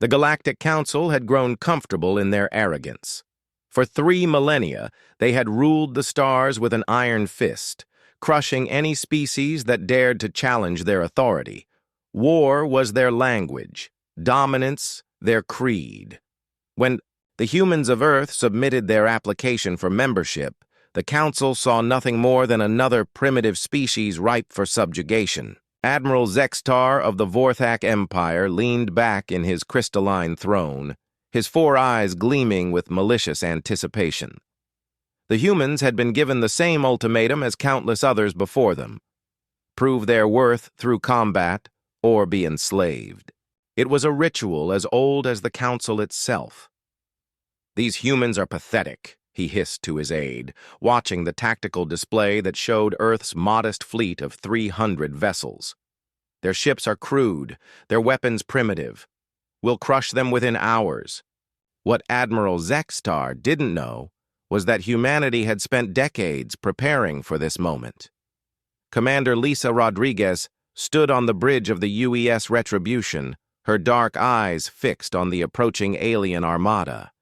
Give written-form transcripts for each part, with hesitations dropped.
The Galactic Council had grown comfortable in their arrogance. For 3 millennia, they had ruled the stars with an iron fist, crushing any species that dared to challenge their authority. War was their language, dominance their creed. When the humans of Earth submitted their application for membership, the Council saw nothing more than another primitive species ripe for subjugation. Admiral Zextar of the Vorthak Empire leaned back in his crystalline throne, his 4 eyes gleaming with malicious anticipation. The humans had been given the same ultimatum as countless others before them: prove their worth through combat or be enslaved. It was a ritual as old as the Council itself. "These humans are pathetic," he hissed to his aide, watching the tactical display that showed Earth's modest fleet of 300 vessels. "Their ships are crude, their weapons primitive. We'll crush them within hours." What Admiral Zextar didn't know was that humanity had spent decades preparing for this moment. Commander Lisa Rodriguez stood on the bridge of the UES Retribution, her dark eyes fixed on the approaching alien armada.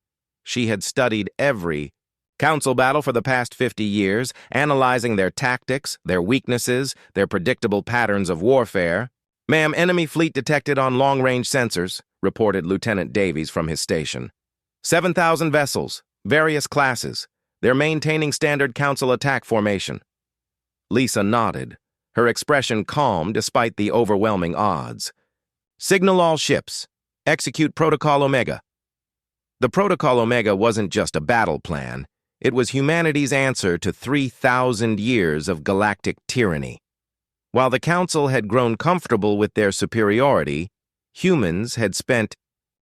She had studied every Council battle for the past 50 years, analyzing their tactics, their weaknesses, their predictable patterns of warfare. "Ma'am, enemy fleet detected on long-range sensors," reported Lieutenant Davies from his station. 7,000 vessels, various classes. They're maintaining standard Council attack formation." Lisa nodded, her expression calm despite the overwhelming odds. "Signal all ships. Execute Protocol Omega." The Protocol Omega wasn't just a battle plan. It was humanity's answer to 3,000 years of galactic tyranny. While the Council had grown comfortable with their superiority, humans had spent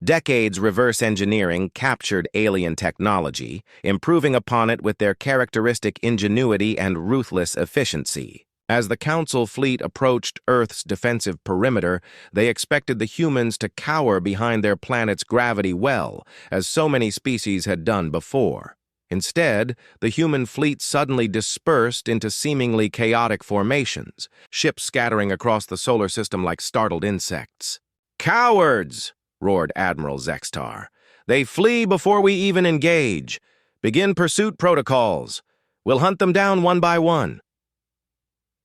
decades reverse engineering captured alien technology, improving upon it with their characteristic ingenuity and ruthless efficiency. As the Council fleet approached Earth's defensive perimeter, they expected the humans to cower behind their planet's gravity well, as so many species had done before. Instead, the human fleet suddenly dispersed into seemingly chaotic formations, ships scattering across the solar system like startled insects. "Cowards!" roared Admiral Zextar. "They flee before we even engage. Begin pursuit protocols. We'll hunt them down one by one."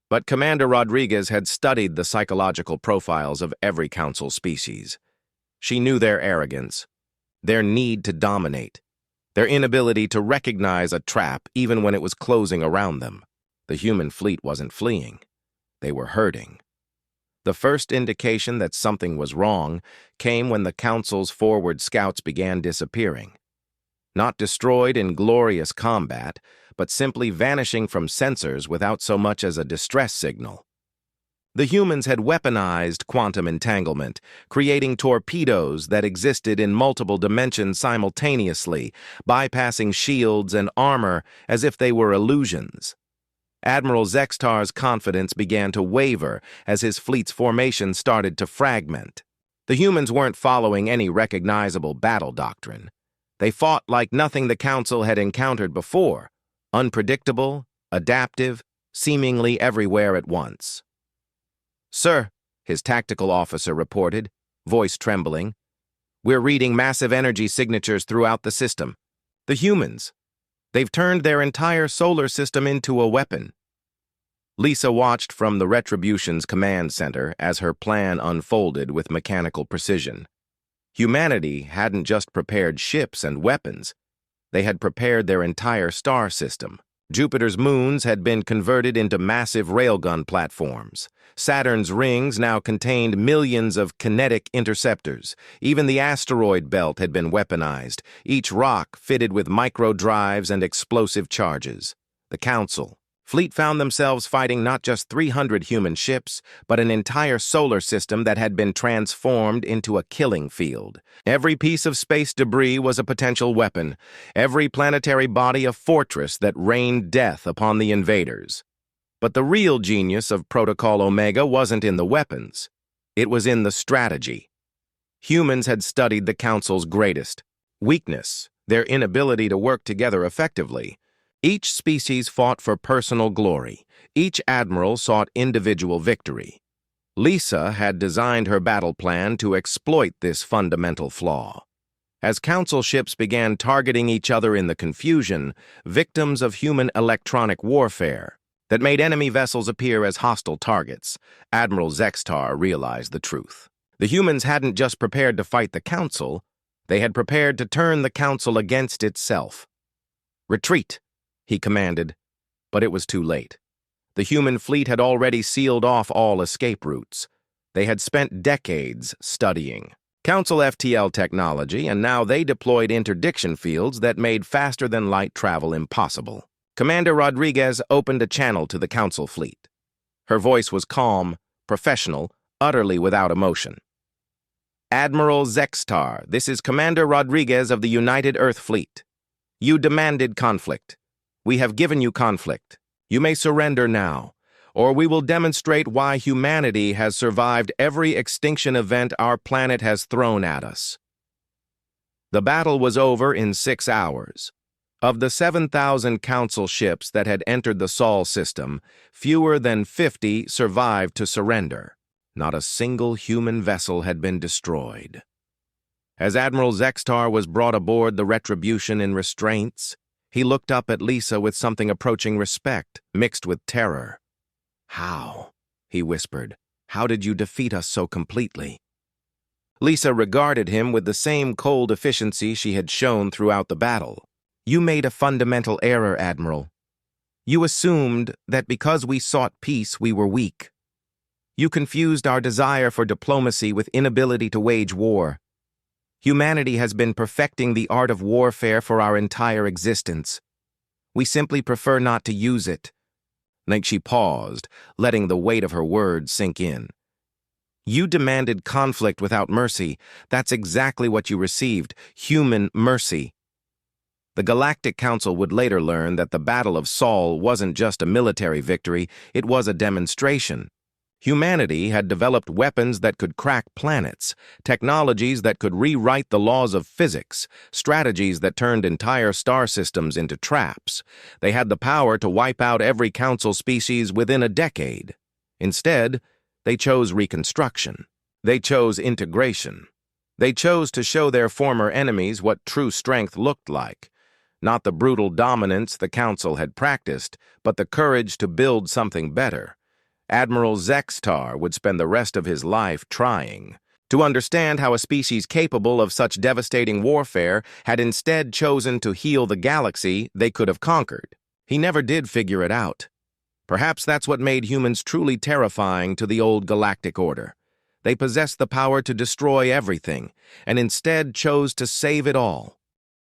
But Commander Rodriguez had studied the psychological profiles of every Council species. She knew their arrogance, their need to dominate, their inability to recognize a trap even when it was closing around them. The human fleet wasn't fleeing. They were hurting. The first indication that something was wrong came when the Council's forward scouts began disappearing. Not destroyed in glorious combat, but simply vanishing from sensors without so much as a distress signal. The humans had weaponized quantum entanglement, creating torpedoes that existed in multiple dimensions simultaneously, bypassing shields and armor as if they were illusions. Admiral Zextar's confidence began to waver as his fleet's formation started to fragment. The humans weren't following any recognizable battle doctrine. They fought like nothing the Council had encountered before, unpredictable, adaptive, seemingly everywhere at once. "Sir," his tactical officer reported, voice trembling, "we're reading massive energy signatures throughout the system. The humans, they've turned their entire solar system into a weapon." Lisa watched from the Retribution's command center as her plan unfolded with mechanical precision. Humanity hadn't just prepared ships and weapons. They had prepared their entire star system. Jupiter's moons had been converted into massive railgun platforms. Saturn's rings now contained millions of kinetic interceptors. Even the asteroid belt had been weaponized, each rock fitted with micro-drives and explosive charges. The Council fleet found themselves fighting not just 300 human ships, but an entire solar system that had been transformed into a killing field. Every piece of space debris was a potential weapon, every planetary body a fortress that rained death upon the invaders. But the real genius of Protocol Omega wasn't in the weapons. It was in the strategy. Humans had studied the Council's greatest weakness, their inability to work together effectively. Each species fought for personal glory. Each admiral sought individual victory. Lisa had designed her battle plan to exploit this fundamental flaw. As Council ships began targeting each other in the confusion, victims of human electronic warfare that made enemy vessels appear as hostile targets, Admiral Zextar realized the truth. The humans hadn't just prepared to fight the Council, they had prepared to turn the Council against itself. "Retreat," he commanded, but it was too late. The human fleet had already sealed off all escape routes. They had spent decades studying Council FTL technology, and now they deployed interdiction fields that made faster-than-light travel impossible. Commander Rodriguez opened a channel to the Council fleet. Her voice was calm, professional, utterly without emotion. "Admiral Zextar, this is Commander Rodriguez of the United Earth Fleet. You demanded conflict. We have given you conflict. You may surrender now, or we will demonstrate why humanity has survived every extinction event our planet has thrown at us." The battle was over in 6 hours. Of the 7,000 Council ships that had entered the Sol system, fewer than 50 survived to surrender. Not a single human vessel had been destroyed. As Admiral Zextar was brought aboard the Retribution in restraints, he looked up at Lisa with something approaching respect, mixed with terror. "How?" he whispered. "How did you defeat us so completely?" Lisa regarded him with the same cold efficiency she had shown throughout the battle. "You made a fundamental error, Admiral. You assumed that because we sought peace, we were weak. You confused our desire for diplomacy with inability to wage war. Humanity has been perfecting the art of warfare for our entire existence. We simply prefer not to use it." She paused, letting the weight of her words sink in. "You demanded conflict without mercy. That's exactly what you received, human mercy." The Galactic Council would later learn that the Battle of Sol wasn't just a military victory, it was a demonstration. Humanity had developed weapons that could crack planets, technologies that could rewrite the laws of physics, strategies that turned entire star systems into traps. They had the power to wipe out every Council species within a decade. Instead, they chose reconstruction. They chose integration. They chose to show their former enemies what true strength looked like. Not the brutal dominance the Council had practiced, but the courage to build something better. Admiral Zextar would spend the rest of his life trying to understand how a species capable of such devastating warfare had instead chosen to heal the galaxy they could have conquered. He never did figure it out. Perhaps that's what made humans truly terrifying to the old galactic order. They possessed the power to destroy everything, and instead chose to save it all.